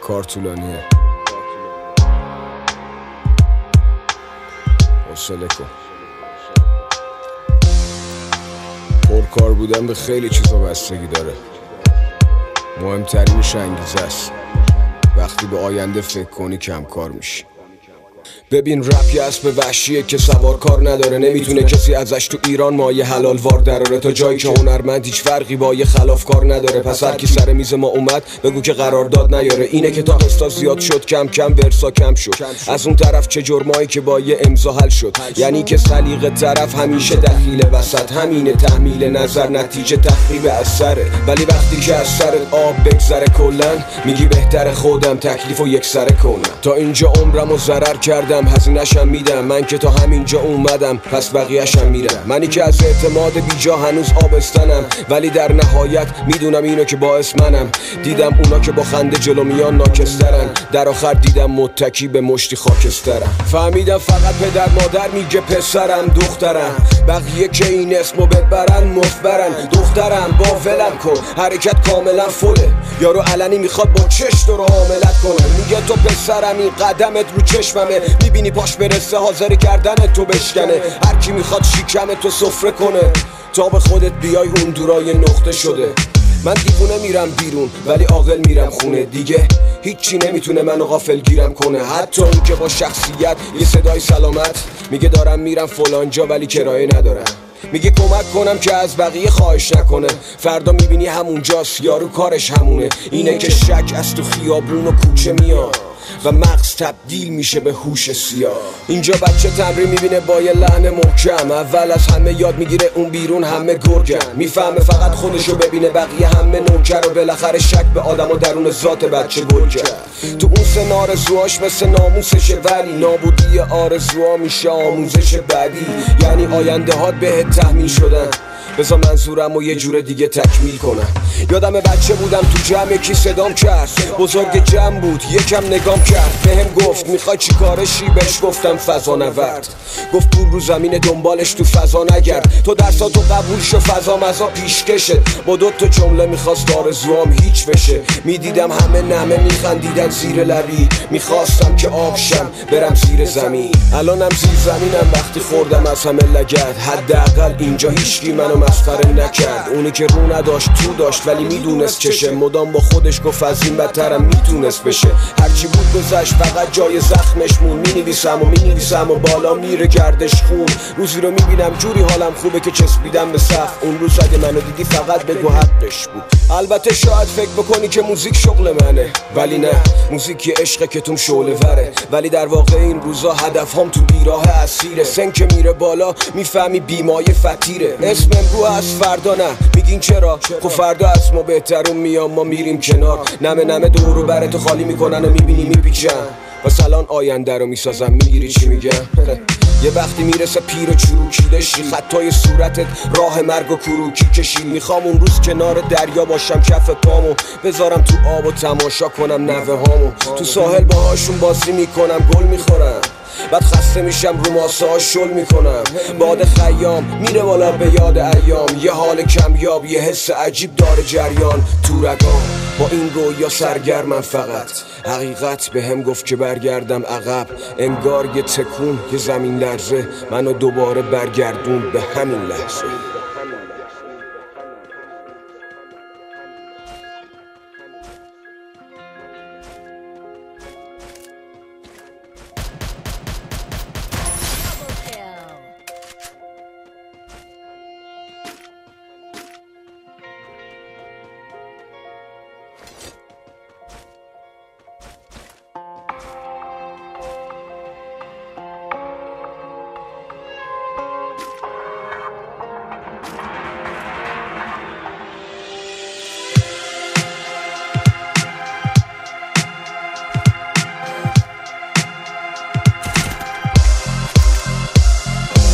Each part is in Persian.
کار طولانیه، حوصله کن. پرکار بودن به خیلی چیزا بستگی داره، مهمترینش انگیزه است. وقتی به آینده فکر کنی کم کار میشی. ببین رپ یه اسب وحشیه که سوار کار نداره، نمیتونه کسی ازش تو ایران مایه حلال وار دراره. تا جایی که هنرمند هیچ فرقی با یه خلاف کار نداره. پس هر کی سر میز ما اومد بگو که قرارداد نیاره. اینه که تا قسطا زیاد شد کم کم ورسا کم شد. از اون طرف چه جرمایی که با یه امضا حل شد. یعنی که سلیقه طرف همیشه دخیل وسط، همینه تحمیل نظر نتیجه تخریب اثره. ولی وقتی که از سرت آب بگذره کلن میگی بهتر خودم تکلیفو یکسره کنم. تا اینجا عمرمو ضرر کردم، هزینه‌شم میدم. من که تا همینجا اومدم پس بقیه‌شم میرم. منی که از اعتماد بیجا هنوز آبستنم، ولی در نهایت میدونم اینو که باعث منم. دیدم اونا که با خنده جلو میان ناکسترن، در آخر دیدم متکی به مشتی خاکسترم. فهمیدم فقط پدر مادر میگه پسرم دخترم، بقیه که این اسمو ببرن مفبرن. دخترم با ولم کن، حرکت کاملا فله. یارو علنی میخواد با چش تو رو حاملت کنه. میگه تو پسرمی قدمت رو چشممه، میبینی پاش برسه حاضر کردن تو بشکنه. هر کی میخواد شیکم تو سفره کنه، تا به خودت بیای اون دورای نقطه شده. من دیوونه میرم بیرون ولی عاقل میرم خونه. دیگه هیچی نمیتونه منو غافل گیرم کنه. حتی اون که با شخصیت یه صدای سلامت میگه دارم میرم فلان جا ولی کرایه ندارم. میگه کمک کنم که از بقیه خواهش نکنه. فردا میبینی همونجاست، یارو کارش همونه. اینه که شک از تو خیابون و کوچه میاد و مغز تبدیل میشه به هوش سیاه. اینجا بچه تمرین میبینه با یه لحن محکم، اول از همه یاد میگیره اون بیرون همه گرگن. میفهمه فقط خودشو ببینه بقیه همه نوکر، و بالاخره شک به آدم و درون ذات بچه گل کرد. تو اون سن آرزوهاش مثل ناموسشه، ولی نابودی آرزوها میشه آموزش بعدی. یعنی آینده هات بهت تحمیل شدن، بذار منظورم و یه جور دیگه تکمیل کنم. یادم بچه بودم تو جمع یکی صدام کرد، بزرگ جمع بود یکم نگام کرد. بهم گفت میخوای چی کارشی؟ بهش گفتم فضا نورد. گفت پول رو زمین دنبالش تو فضا نگرد. تو درساتو قبول شو فضا مزا پیشکشه. با دو تا جمله میخواست آرزوام هیچ بشه. میدیدم همه نمه میخندیدن زیر لبی، میخواستم که آبشم برم زیر زمین. الانم زیر زمینم وقتی خوردم از همه لگد. حداقل اینجا هیچکی منو مسخره نکرد. اونی که رو نداشت تو داشت ولی میدونست چشه. مدام با خودش گفت از این بدترم میتونست بشه. هرچی بود گذشت فقط جای زخمش مون. مینویسم و بالا میره گردش خون. روزی رو میبینم جوری حالم خوبه که چسبیدم به سقف. اون روز اگه منو دیدی فقط بگو حقش بود. البته شاید فکر بکنی که موزیک شغل منه، ولی نه، موزیک یه عشقه که توم شعله وره. ولی در واقع این روزا هدفهام تو بیراه اسیره. سن که میره بالا میفهمی بیمایه فتیره. اسم امرو از فردا نه، میگین چرا؟ خب فردا از ما بهترون میام، ما میریم کنار. نمه دورو براتو خالی میکنن و میبینی میپیچن. پس الان آینده رو میسازم، میگیری چی میگم؟ یه وقتی میرسه پیر و چروکیده شی، خطای صورتت راه مرگ و کروکی کشی. میخوام اون روز کنار دریا باشم، کف پامو بذارم تو آب و تماشا کنم نوه هامو. تو ساحل باهاشون بازی میکنم، گل میخورم، بعد خسته میشم رو ماسه ها شل میکنم. باد خیام میره بالا به یاد ایام، یه حال کمیاب، یه حس عجیب داره جریان. تو رگام با این رویا سرگرمم، فقط حقیقت به هم گفت که برگردم عقب. انگار یه تکون، یه زمین لرزه منو دوباره برگردون به همین لحظه.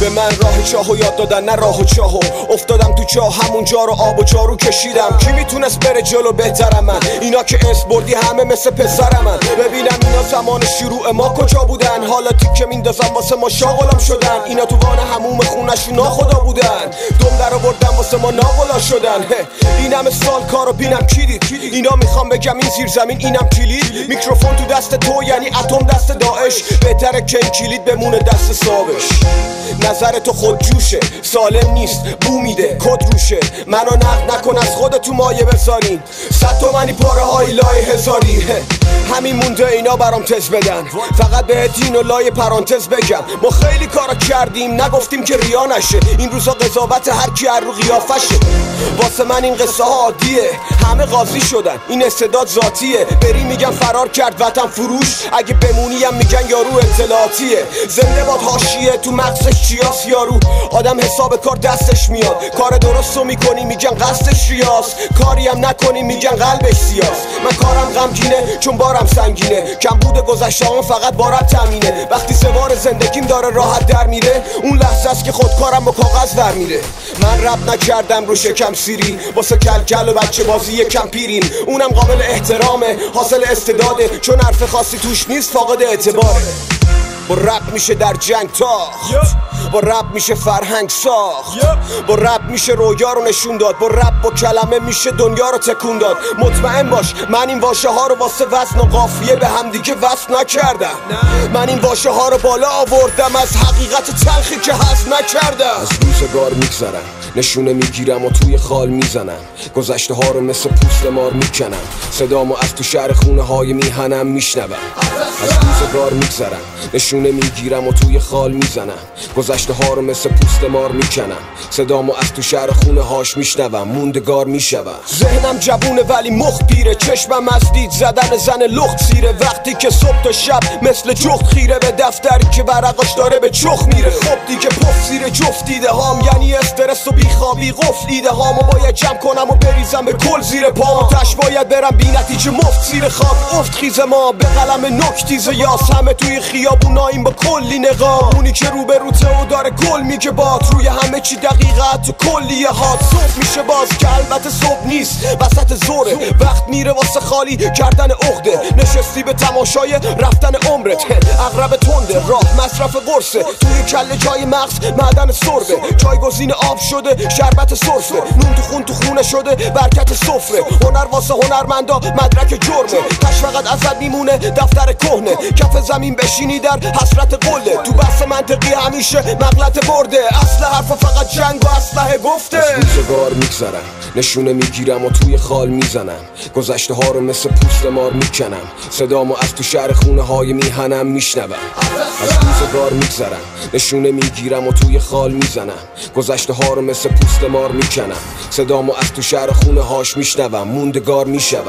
به من راه چاهو یاد دادن نه راه و چاهو. افتادم تو چاه همونجا رو آب و جارو کشیدم. کی میتونست بره جلو بهترم من؟ اینا که اسم بردی همه مثل پسرم من. ببینم اینا زمان شروع ما کجا بودن؟ حالا تیکه میندازم واسه ما شاغلم شدن. اینا تو وان هموم خونشون ناخدا بودن. دم در آوردن واسه ما ناغلا شدن. این همه سال کارو بینم کی دید؟ اینا میخوام بگم این زیر زمین اینم کلید. میکروفون تو دست تو یعنی اتم دست داعش. بهتره که این کلید بمونه دست صابش. نظر تو خود جوشه سالم نیست بو میده کد روشه. منو نقد نکن از خودت تو مایه بذارین. 100 تومنی پاره های لای هزاری. همین مونده اینا برام تز بدن. فقط به دین و لای پرانتز بگم ما خیلی کارا کردیم نگفتیم که ریا نشه. این روزا قضاوت هر کی هر رو قیافشه. واسه من این قصه ها عادیه. همه قاضی شدن این استعداد ذاتیه. بری میگن فرار کرد وطن فروش. اگه بمونیم میگن یارو اطلاعاتیه. زنده باد حاشیه تو مغزش چیاس یارو. آدم حساب کار دستش میاد. کار درستو میکنی میگن قصدش ریاض. کاری هم نکنی میگن قلبش سیاس. من کارم غمگینه چون بارم سنگینه. کم بوده گذشته‌ام فقط بارم تامینه. وقتی سوار زندگیم داره راحت در میره اون لحظه است که خودکارم با کاغذ در میره. من رپ نکردم رو شکم سیری واسه کلکل و بچه بازی یکم پیریم. اونم قابل احترامه حاصل استعداده. چون حرف خاصی توش نیست فاقد اعتباره. با رپ میشه در جنگ تاخت. با رپ میشه فرهنگ ساخت. با رپ میشه رویا رو نشون داد. با رپ با کلمه میشه دنیا رو تکون داد. مطمئن باش من این واژه ها رو واسه وزن و قافیه به هم دیگه وصل نکردم. من این واژه ها رو بالا آوردم از حقیقت تلخی که هضم نکردم. از روزگار میگذرم نشونه میگیرم و توی خال میزنم. گذشته ها رو مثل پوست مار میکنم. صدامو از تو شهر خونه های میهنم میشنوم. از روزگار میگذرم نشونه میگیرم و توی خال میزنم. گذشته ها رو مثل پوست مار میکنم. صدامو از تو شهر خونه هاش میشنوم. موندگار میشوم. ذهنم جوونه ولی مخ پیره. چشمم از دید زدن زن لخت سیره. وقتی که صبح تا شب مثل جخت خیره به دفتری که ورقاش داره به چخ میره. خب دیگه پف زیر جفت دیده هام یعنی استرس و بیخوابی قفل دیده هامو باید جمع کنم و بریزم به کل زیر پام. تش باید برم بی نتیجه مفت زیر خاک افت خیز ما به قلم نکتیز یاس. همه توی خیابوناییم با کلی نقاب. اونی که رو به روته و داره گل میگه باد. روی همه چی دقیقه تو کلیه هات. صبح میشه باز که البته صبح نیست وسط زوره. وقت میره واسه خالی کردن عقده. نشستی به تماشای رفتن عمرت. اغرب تنده راه مصرف قرصه. توی کله جای مغز معدن سربه. جایگزین آب شده شربت سرفه. نون تو خون تو خونه شده برکت سفره. هنر واسه هنرمندا مدرک جرمه. تش فقط ازت میمونه دفتر کهنه. کف زمین بشینی در حسرت قله. تو بحث منطقی همیشه مغلط برده. اصل حرف فقط جنگ و اسلحه گفته. از روزگار میگذرم نشونه میگیرم و توی خال میزنم. گذشته ها رو مثل پوست مار میکنم. صدامو از تو شهر خونه های میهنم میشنوم. از روزگار میگذرم نشونه میگیرم و توی خال میزنم. گذشته ها رو مثل پوست مار میکنم. صدامو از تو شهر خونه هاش میشنوم. موندگار میشوم.